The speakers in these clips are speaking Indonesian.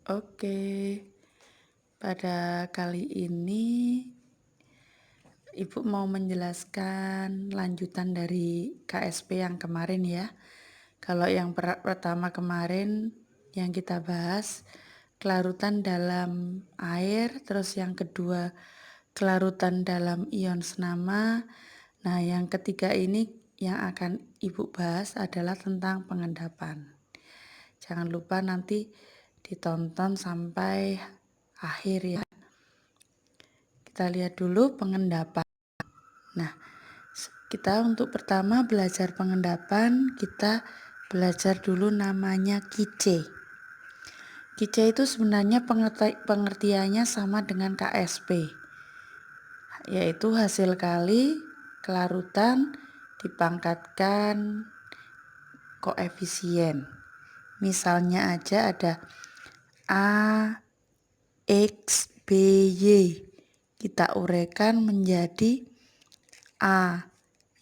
Oke, pada kali ini Ibu mau menjelaskan lanjutan dari KSP yang kemarin ya. Kalau yang pertama kemarin yang kita bahas kelarutan dalam air, terus yang kedua kelarutan dalam ion senama. Nah, yang ketiga ini yang akan Ibu bahas adalah tentang pengendapan. Jangan lupa nanti ditonton sampai akhir ya. Kita lihat dulu pengendapan. Nah, kita untuk pertama belajar pengendapan, kita belajar dulu namanya kice. Kice itu sebenarnya pengertiannya sama dengan KSP, yaitu hasil kali kelarutan dipangkatkan koefisien. Misalnya aja ada A, X, B, Y. Kita uraikan menjadi A,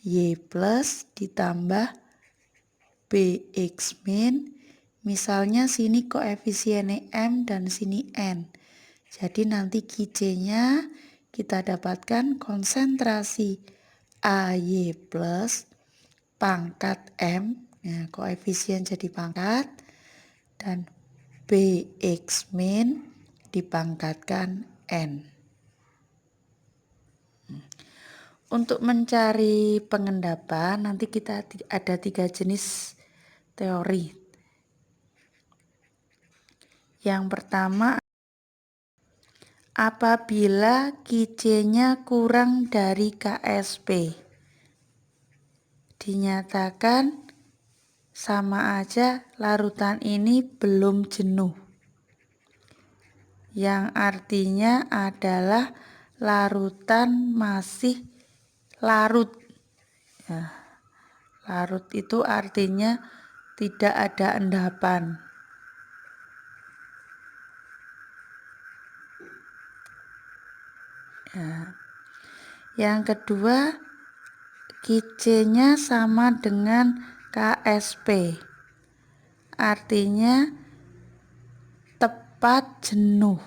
Y plus ditambah BX min. Misalnya sini koefisiennya M dan sini N. Jadi nanti QC-nya kita dapatkan konsentrasi AY plus pangkat M. Nah, koefisien jadi pangkat. Dan BX min dipangkatkan N. Untuk mencari pengendapan nanti kita ada 3 jenis teori. Yang pertama, apabila QC-nya kurang dari KSP, dinyatakan sama aja larutan ini belum jenuh. Yang artinya adalah larutan masih larut. Ya, larut itu artinya tidak ada endapan. Ya. Yang kedua, QC-nya sama dengan KSP. Artinya tepat jenuh.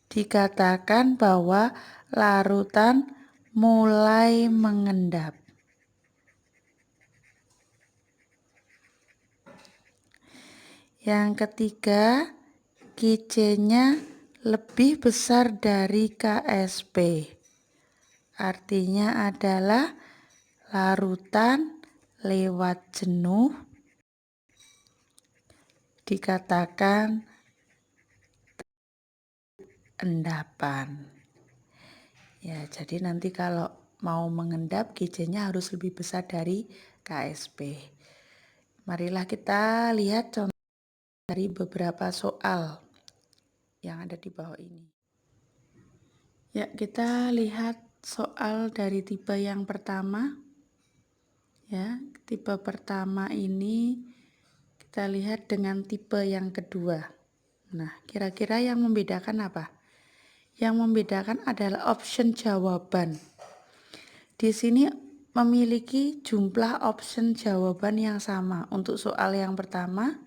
Dikatakan bahwa larutan mulai mengendap. Yang ketiga, QC-nya lebih besar dari KSP. Artinya adalah larutan lewat jenuh dikatakan endapan. Ya, jadi nanti kalau mau mengendap QC-nya harus lebih besar dari KSP. Marilah kita lihat contoh dari beberapa soal yang ada di bawah ini. Ya, kita lihat soal dari tipe yang pertama. Ya, tipe pertama ini kita lihat dengan tipe yang kedua. Nah, kira-kira yang membedakan apa? Yang membedakan adalah option jawaban. Di sini memiliki jumlah option jawaban yang sama untuk soal yang pertama,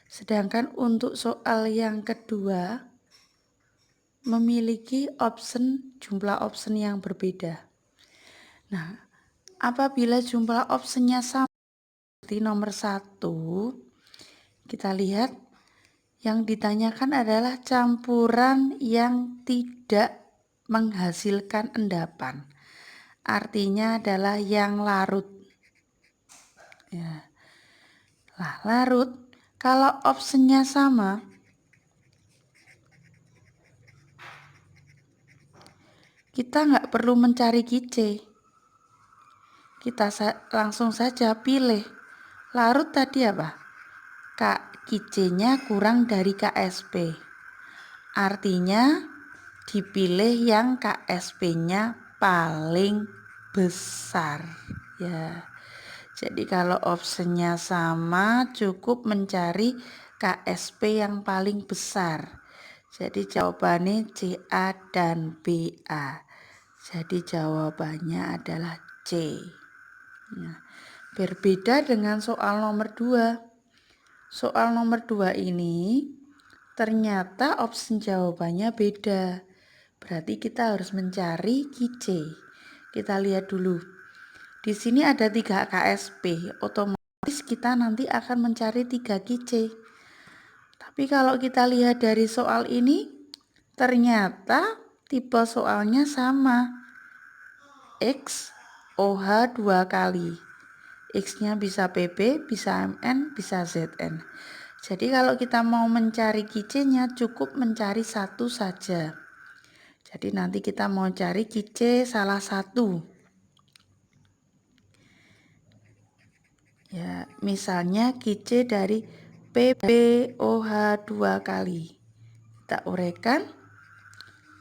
sedangkan untuk soal yang kedua memiliki jumlah option yang berbeda. Nah, apabila jumlah optionnya sama seperti nomor 1, kita lihat yang ditanyakan adalah campuran yang tidak menghasilkan endapan. Artinya adalah yang larut. Ya. Lah, larut kalau optionnya sama, kita nggak perlu mencari QC. Kita langsung saja pilih. Larut tadi apa? QC-nya kurang dari KSP. Artinya dipilih yang KSP-nya paling besar. Ya. Jadi kalau optionnya sama cukup mencari KSP yang paling besar. Jadi jawabannya CA dan BA. Jadi jawabannya adalah C. Nah, berbeda dengan soal nomor 2. soal nomor 2 ini ternyata opsi jawabannya beda. Berarti kita harus mencari KC. Kita lihat dulu. Di sini ada 3 KSP, otomatis kita nanti akan mencari 3 KC. Tapi kalau kita lihat dari soal ini, ternyata tipe soalnya sama. X OH 2 kali. X-nya bisa PB, bisa MN, bisa ZN. Jadi kalau kita mau mencari KC-nya cukup mencari satu saja. Jadi nanti kita mau cari KC salah satu. Ya, misalnya KC dari PbOH 2 kali. Kita uraikan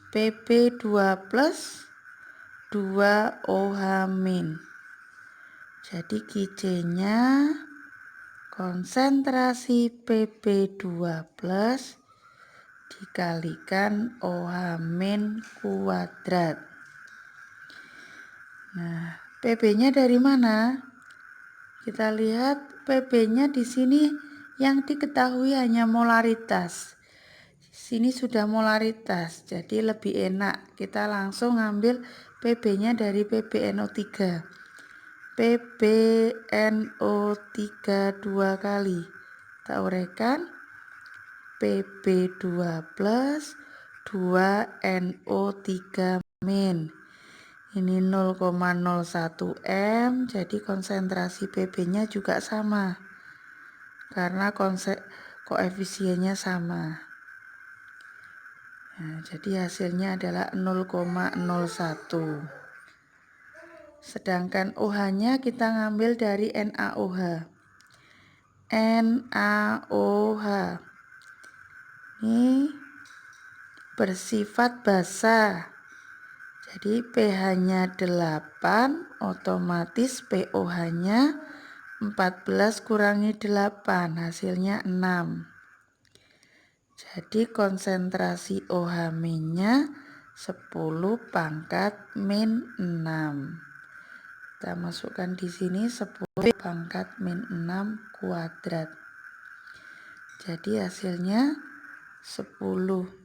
Pb2 plus 2OH min. Jadi KC-nya konsentrasi Pb2 plus dikalikan OH min kuadrat. Nah, Pb-nya dari mana? Kita lihat Pb-nya di sini yang diketahui hanya molaritas. Sini sudah molaritas, jadi lebih enak. Kita langsung ambil Pb-nya dari PbNO3. PbNO3 2 kali. Kita uraikan Pb2 plus 2NO3 min. Ini 0,01 M, jadi konsentrasi Pb-nya juga sama. Karena koefisiennya sama. Nah, jadi hasilnya adalah 0,01. Sedangkan OH-nya kita ngambil dari NaOH. NaOH ini bersifat basa. Jadi pH-nya 8, otomatis pOH-nya 14 kurangi 8, hasilnya 6. Jadi konsentrasi OH-nya 10 pangkat min 6. Kita masukkan di sini 10 pangkat min 6 kuadrat. Jadi hasilnya 10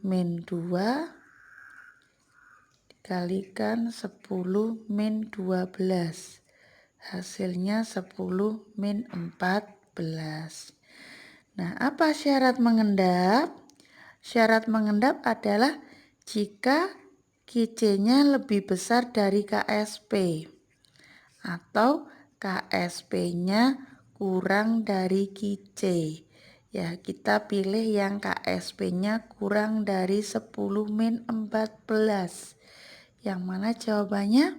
min 2 dikalikan 10 min 12. Hasilnya 10 min 14. Nah, apa syarat mengendap? Syarat mengendap adalah jika KC-nya lebih besar dari KSP. Atau KSP-nya kurang dari KC. Ya, kita pilih yang KSP-nya kurang dari 10 min 14. Yang mana jawabannya?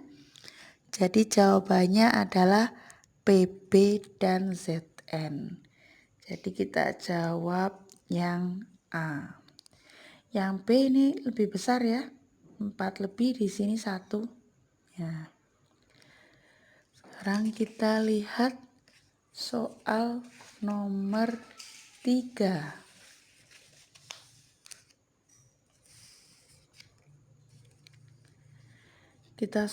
Jadi jawabannya adalah PB dan ZN. Jadi kita jawab yang A. Yang B ini lebih besar ya. 4 lebih, di sini 1. Ya. Sekarang kita lihat soal nomor 3. Kita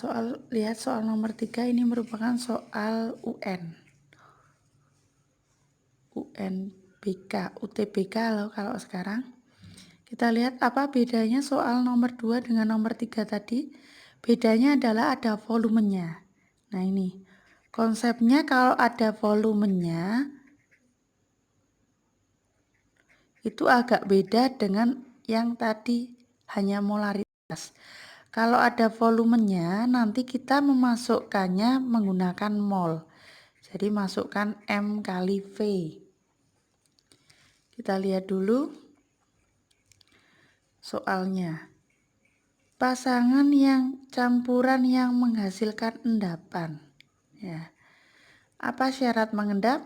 lihat soal nomor 3 ini merupakan soal UN. UNBK, UTBK loh kalau sekarang. Kita lihat apa bedanya soal nomor 2 dengan nomor 3 tadi. Bedanya adalah ada volumenya. Nah ini, konsepnya kalau ada volumenya itu agak beda dengan yang tadi hanya molaritas. Kalau ada volumenya nanti kita memasukkannya menggunakan mol. Jadi masukkan M kali V. Kita lihat dulu soalnya. Pasangan yang campuran yang menghasilkan endapan. Ya. Apa syarat mengendap?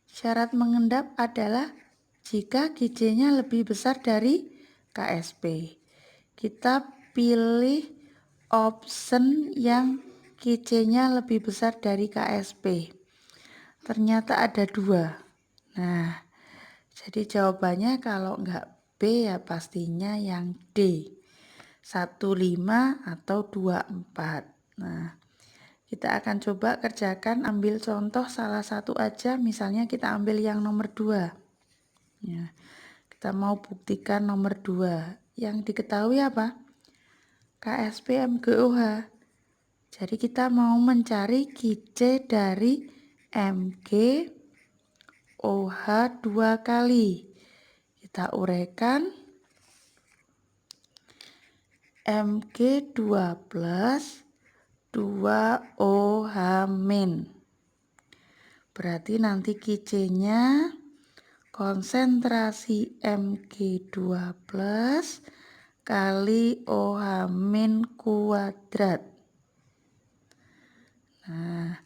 Syarat mengendap adalah jika KC-nya lebih besar dari KSP. Kita pilih option yang KC-nya lebih besar dari KSP. Ternyata ada 2. Nah, jadi jawabannya kalau enggak B ya pastinya yang D. 15 atau 24. Nah, Kita akan coba kerjakan, ambil contoh salah satu aja, misalnya kita ambil yang nomor 2. Ya, kita mau buktikan nomor 2. Yang diketahui apa? KSP MgOH. Jadi kita mau mencari Qc dari MgOH 2 kali. Kita uraikan Mg2 plus 2OH min. Berarti nanti Qc-nya konsentrasi Mg2 plus kali OH min kuadrat. Nah,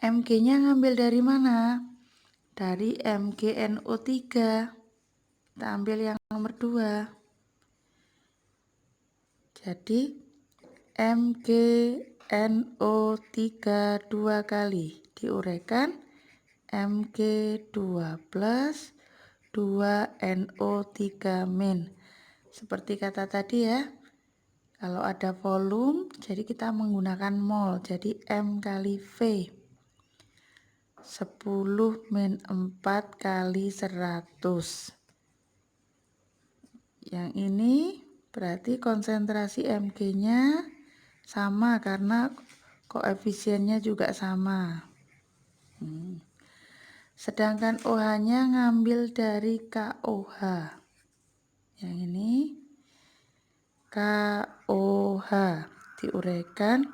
Mg-nya ngambil dari mana? Dari MgNO3. Kita ambil yang nomor 2. Jadi MgNO3 2 kali diuraikan Mg2 plus 2NO3 min. Seperti kata tadi ya, kalau ada volume jadi kita menggunakan mol, jadi M kali V. 10 min 4 kali 100. Yang ini berarti konsentrasi Mg-nya sama karena koefisiennya juga sama. Sedangkan OH-nya ngambil dari KOH. Yang ini KOH diuraikan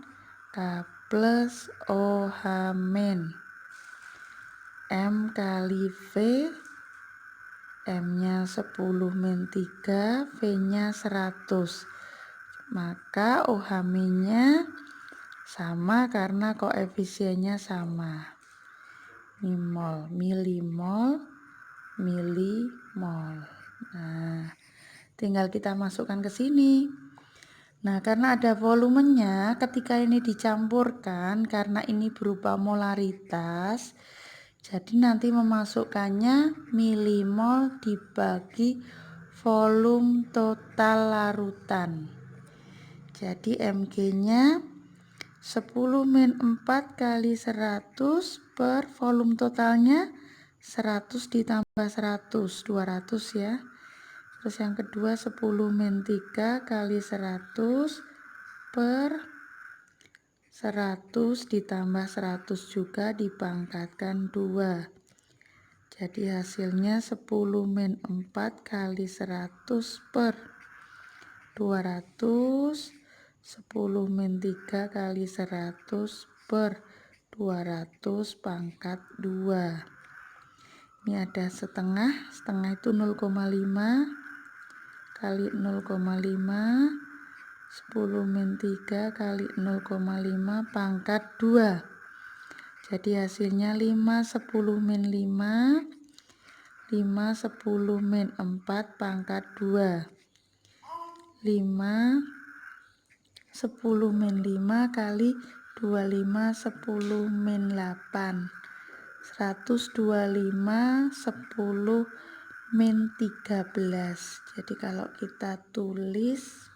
K plus OH min. M kali V, M-nya 10 min 3, V-nya 100. Maka OH min-nya sama karena koefisiennya sama. Mol, milimol, milimol. Nah, tinggal kita masukkan ke sini. Nah, karena ada volumenya, ketika ini dicampurkan, karena ini berupa molaritas, jadi nanti memasukkannya milimol dibagi volume total larutan. Jadi Mg-nya 10 min 4 kali 100 per volume totalnya 100 ditambah 100, 200 ya. Terus yang kedua 10 min 3 kali 100 per 100 ditambah 100 juga dipangkatkan 2. Jadi hasilnya 10 min 4 kali 100 per 200, 10 min 3 kali 100 per 200 pangkat 2. Ini ada setengah, setengah itu 0,5 kali 0,5, 10 min 3 kali 0,5 pangkat 2. Jadi hasilnya 5, 10 min 5, 5, 10 min 4 pangkat 2. 5, 10 min 5 kali 25, 10 min 8. 125, 10 min 13. Jadi kalau kita tulis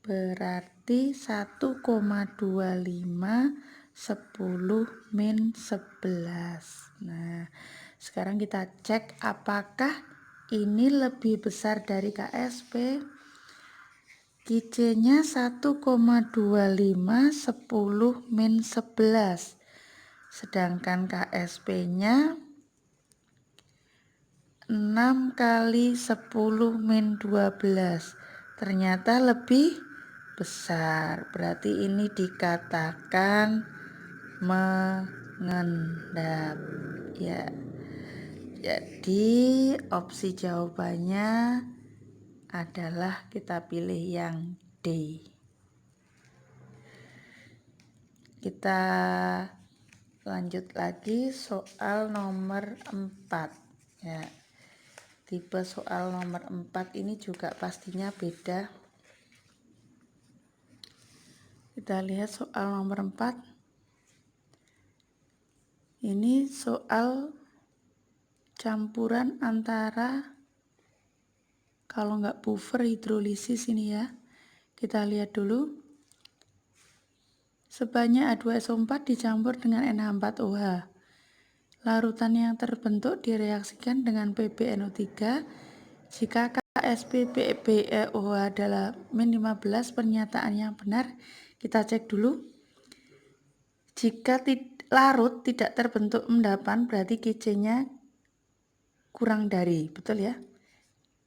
berarti 1,25 10 min 11. Nah, sekarang kita cek apakah ini lebih besar dari KSP. Qc-nya 1,25 10 min 11. Sedangkan KSP-nya 6 kali 10 min 12. Ternyata lebih besar. Berarti ini dikatakan mengendap. Ya. Jadi opsi jawabannya adalah kita pilih yang D. Kita lanjut lagi soal nomor 4 ya. Tipe soal nomor 4 ini juga pastinya beda. Kita lihat soal nomor 4. Ini soal campuran antara, kalau nggak buffer hidrolisis ini ya. Kita lihat dulu. sebanyak H2SO4 dicampur dengan NH4OH. Larutan yang terbentuk direaksikan dengan PbNO3 jika KSP PbOH adalah -15. Pernyataan yang benar kita cek dulu. Jika larut tidak terbentuk endapan berarti Kc-nya kurang dari, betul ya?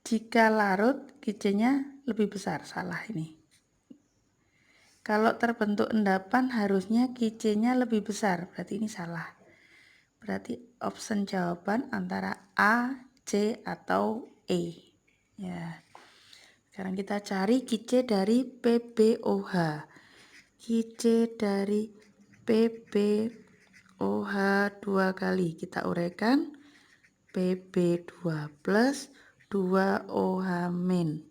Jika larut Kc-nya lebih besar, salah ini. Kalau terbentuk endapan harusnya Kc-nya lebih besar, berarti ini salah. Berarti option jawaban antara A, C, atau E. Ya. Sekarang kita cari Kc dari PbOH. Kc dari PbOH 2 kali. Kita uraikan Pb2 plus 2OH min.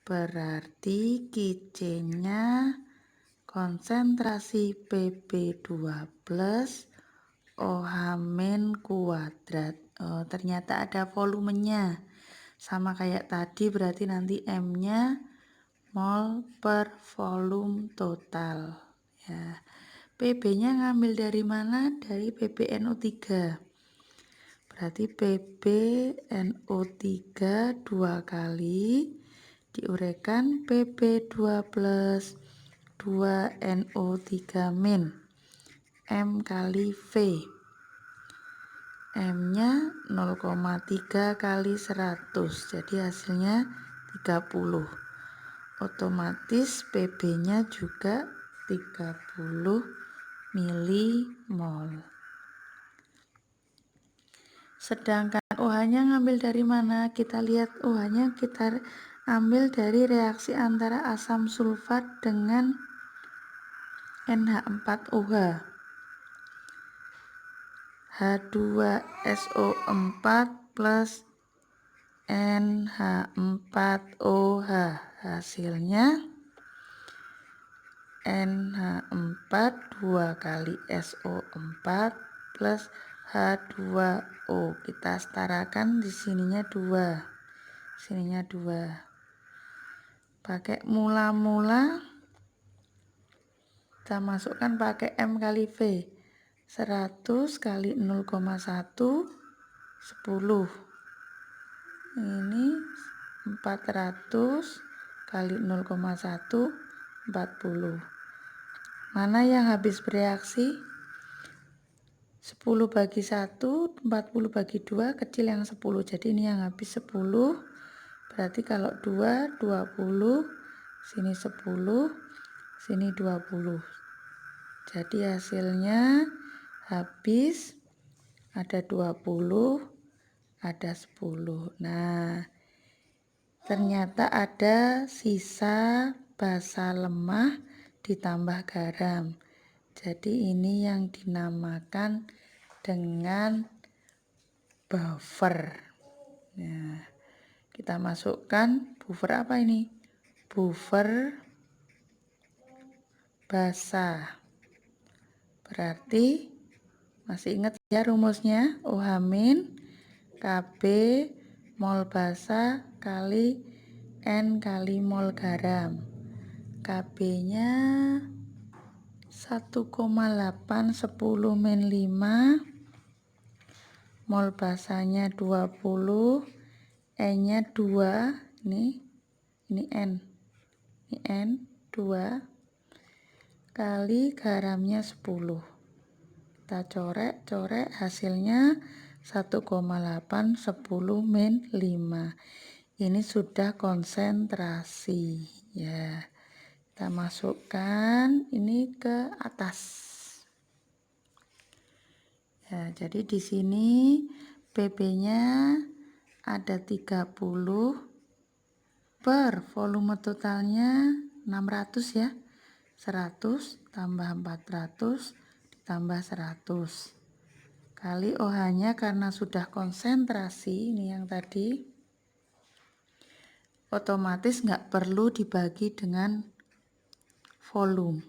Berarti Kc-nya konsentrasi Pb2 plus OH min kuadrat. Oh, ternyata ada volumenya. Sama kayak tadi, berarti nanti M-nya mol per volume total. Ya. Pb-nya ngambil dari mana? Dari PbNO3. Berarti PbNO3 2 kali diuraikan Pb2 plus 2NO3 min. M kali V. M-nya 0,3 kali 100, jadi hasilnya 30. Otomatis Pb-nya juga 30 milimol. Sedangkan OH-nya ngambil dari mana? Kita lihat OH-nya kita ambil dari reaksi antara asam sulfat dengan NH4OH. H2SO4 plus NH4OH. Hasilnya NH4 2 kali SO4 plus H2O. Kita setarakan, di sininya 2. Sininya 2. Pakai mula-mula kita masukkan pakai M kali V. 100 kali 0,1 10. Ini 400 kali 0,1 40. Mana yang habis bereaksi? 10 bagi 1, 40 bagi 2, kecil yang 10. Jadi ini yang habis 10. Berarti kalau 2, 20, sini 10, sini 20. Jadi hasilnya habis ada 20, ada 10. Nah, ternyata ada sisa basa lemah ditambah garam. Jadi ini yang dinamakan dengan buffer. Nah, kita masukkan buffer apa ini? Buffer basa. Berarti masih ingat ya rumusnya? OH min Kb mol basa kali N kali mol garam. Kb-nya 1,8 10 min 5, mol basanya 20, N-nya 2, ini N, ini N 2 kali garamnya 10. Kita corek hasilnya 1,8 10 min 5. Ini sudah konsentrasi ya. Kita masukkan ini ke atas. Ya, jadi di sini Pb-nya ada 30 per volume totalnya 600 ya. 100 tambah 400 ditambah 100 kali OH-nya karena sudah konsentrasi, ini yang tadi, otomatis nggak perlu dibagi dengan volume,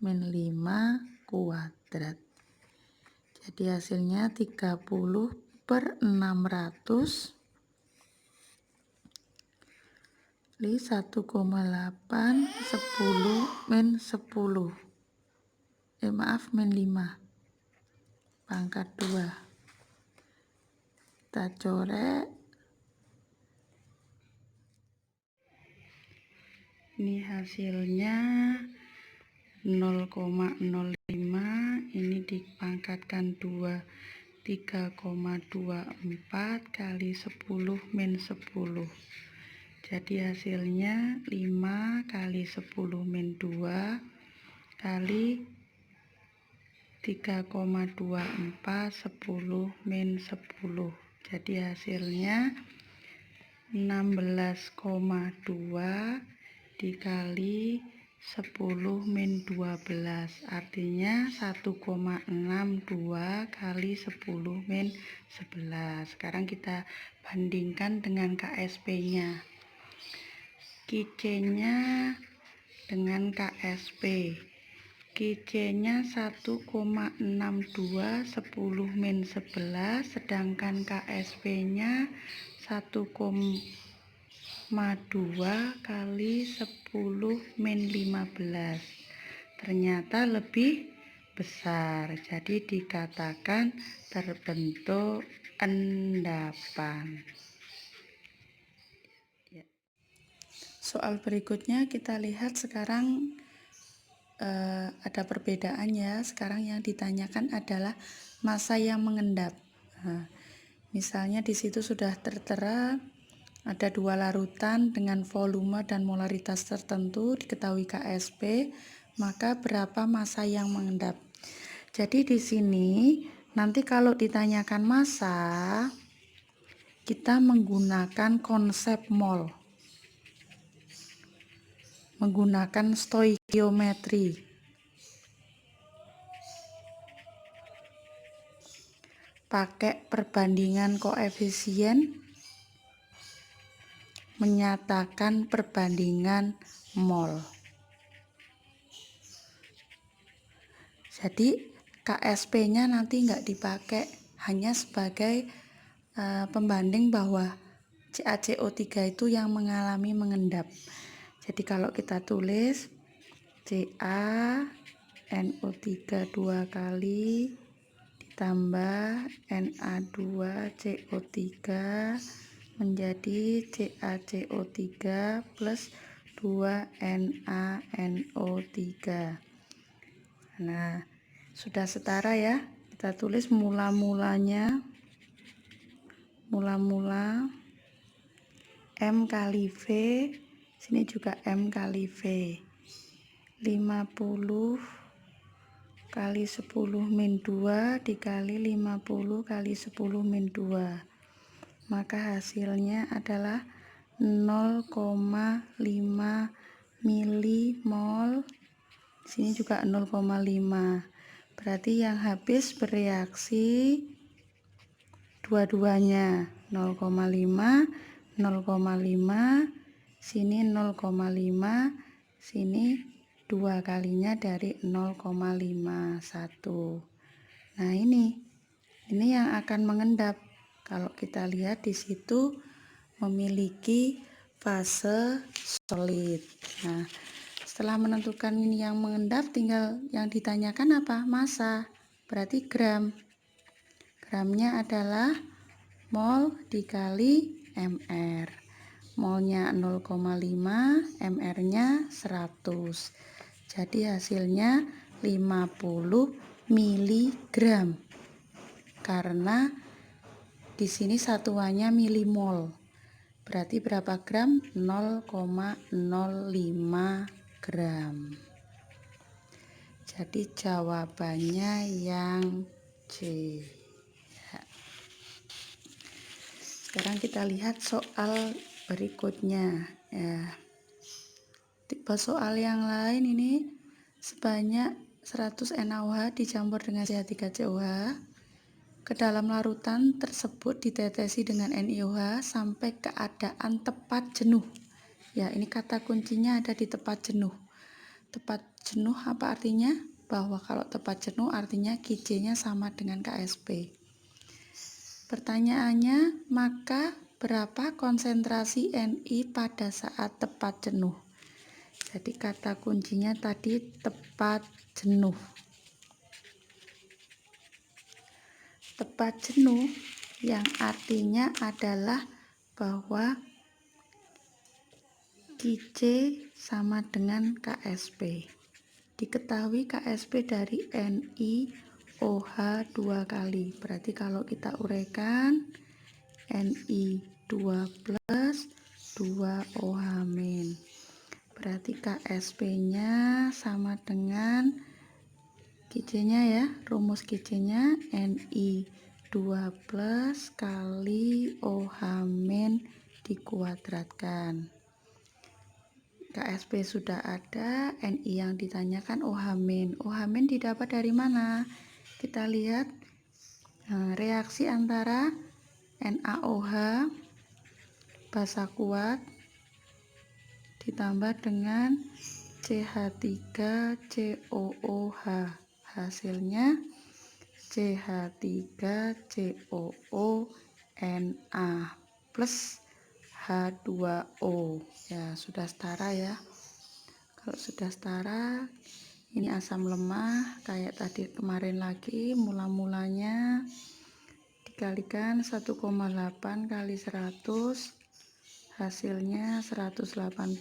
min 5 kuadrat. Jadi hasilnya 30 per 600 Kali 1,8 10 min 10. Maaf, min 5 pangkat 2. Kita coret. Ini hasilnya 0,05. Ini dipangkatkan 2, 3,24 kali 10 min 10. Jadi hasilnya 5 kali 10 min 2 kali 3,24 10 min 10. Jadi hasilnya 16,2 dikali 10 min 12, artinya 1,62 kali 10 min 11. Sekarang kita bandingkan dengan KSP-nya. KC-nya dengan KSP. KC-nya 1,62 10 min 11, sedangkan KSP-nya 1,2 kali 10 min 15. Ternyata lebih besar, jadi dikatakan terbentuk endapan. Soal berikutnya kita lihat sekarang ada perbedaan ya. Sekarang yang ditanyakan adalah massa yang mengendap. Nah, misalnya di situ sudah tertera ada 2 larutan dengan volume dan molaritas tertentu, diketahui KSP, maka berapa massa yang mengendap. Jadi di sini nanti kalau ditanyakan massa, kita menggunakan konsep mol, menggunakan stoikiometri. Pakai perbandingan koefisien, menyatakan perbandingan mol. Jadi KSP-nya nanti nggak dipakai, hanya sebagai pembanding bahwa CaCO3 itu yang mengalami mengendap. Jadi kalau kita tulis CaNO3 2 kali ditambah Na2CO3 menjadi CaCO3 plus 2NaNO3. Nah, sudah setara ya. Kita tulis mula-mulanya, mula-mula M kali V, sini juga M kali V, 50 kali 10 min 2 dikali 50 kali 10 min 2, maka hasilnya adalah 0,5 milimol. Sini juga 0,5, berarti yang habis bereaksi dua-duanya 0,5, 0,5, sini 0,5, sini 2 kalinya dari 0,51. Nah, ini yang akan mengendap. Kalau kita lihat di situ memiliki fase solid. Nah, setelah menentukan ini yang mengendap, tinggal yang ditanyakan apa? Massa. Berarti gram. Gramnya adalah mol dikali mr. Molnya 0,5, mr-nya 100. Jadi hasilnya 50 mg. Karena di sini satuannya milimol. Berarti berapa gram? 0,05 gram. Jadi jawabannya yang C. Sekarang kita lihat soal berikutnya ya. Tipe soal yang lain ini sebanyak 100 NaOH dicampur dengan CH3COH ke dalam larutan tersebut ditetesi dengan NiOH sampai keadaan tepat jenuh. Ya, ini kata kuncinya ada di tepat jenuh. Tepat jenuh apa artinya? Bahwa kalau tepat jenuh artinya KC-nya sama dengan KSP. Pertanyaannya, maka Berapa konsentrasi Ni pada saat tepat jenuh? Jadi kata kuncinya tadi tepat jenuh. Tepat jenuh yang artinya adalah bahwa Qc sama dengan Ksp. Diketahui Ksp dari NiOH 2 kali. Berarti kalau kita uraikan Ni 2 plus 2OH min. Berarti Ksp-nya sama dengan Qc-nya ya. Rumus Qc-nya Ni 2 plus kali OH min dikuadratkan. Ksp sudah ada, Ni yang ditanyakan OH min. OH min didapat dari mana? Kita lihat reaksi antara NaOH basa kuat ditambah dengan CH3COOH. Hasilnya CH3COO plus H2O. Ya, sudah setara ya. Kalau sudah setara, ini asam lemah kayak tadi kemarin lagi, mula-mulanya dikalikan 1,8 kali 100, hasilnya 180.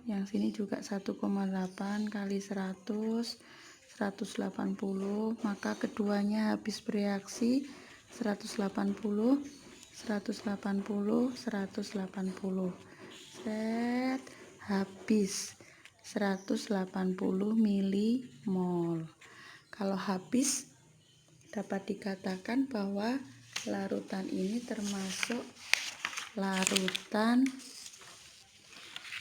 Yang sini juga 1,8 kali 100, 180. Maka keduanya habis bereaksi 180, 180, 180. Set, habis 180 milimol. Kalau habis, dapat dikatakan bahwa larutan ini termasuk larutan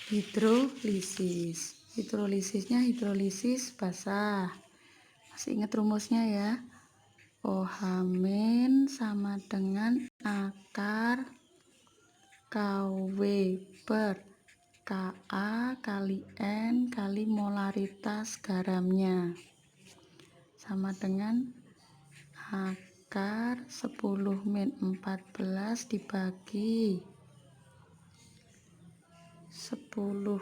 hidrolisis. Hidrolisisnya hidrolisis basah. Masih ingat rumusnya ya? OH min sama dengan akar Kw per Ka kali N kali molaritas garamnya. Sama dengan akar 10 min 14 dibagi 10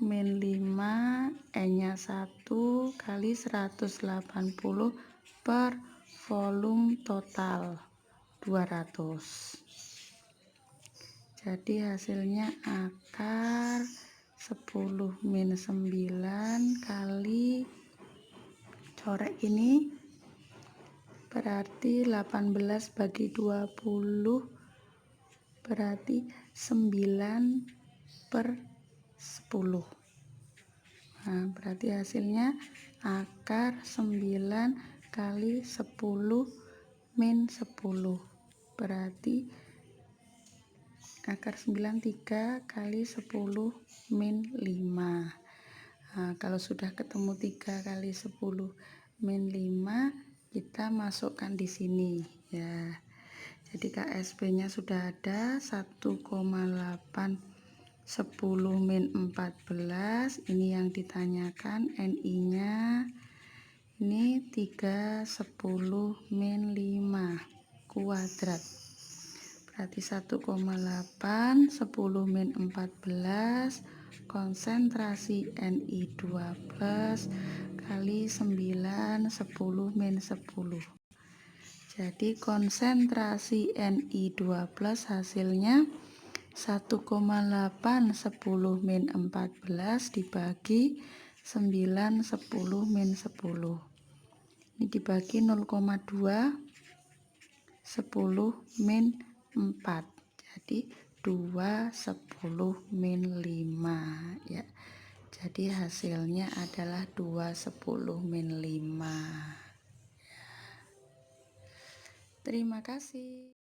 min 5, N-nya 1 kali 180 per volume total 200. Jadi hasilnya akar 10 min 9 kali coret ini berarti 18 bagi 20 berarti 9 per 10. Nah, berarti hasilnya akar 9 kali 10 min 10 berarti akar 9 3 kali 10 min 5. Nah, kalau sudah ketemu 3 kali 10 min 5, kita masukkan di sini ya. Jadi Ksp-nya sudah ada 1,8 10 min 14. Ini yang ditanyakan. Ni-nya ini 3 10 min 5 kuadrat. Berarti 1,8 10 min 14 konsentrasi Ni2 plus kali 9 10 min 10. Jadi konsentrasi Ni2 plus hasilnya 1,8 10 min 14 dibagi 9 10 min 10. Ini dibagi 0,2 10 min 4. Jadi 2 10 min 5 ya. Jadi hasilnya adalah 2 10 min 5. Terima kasih.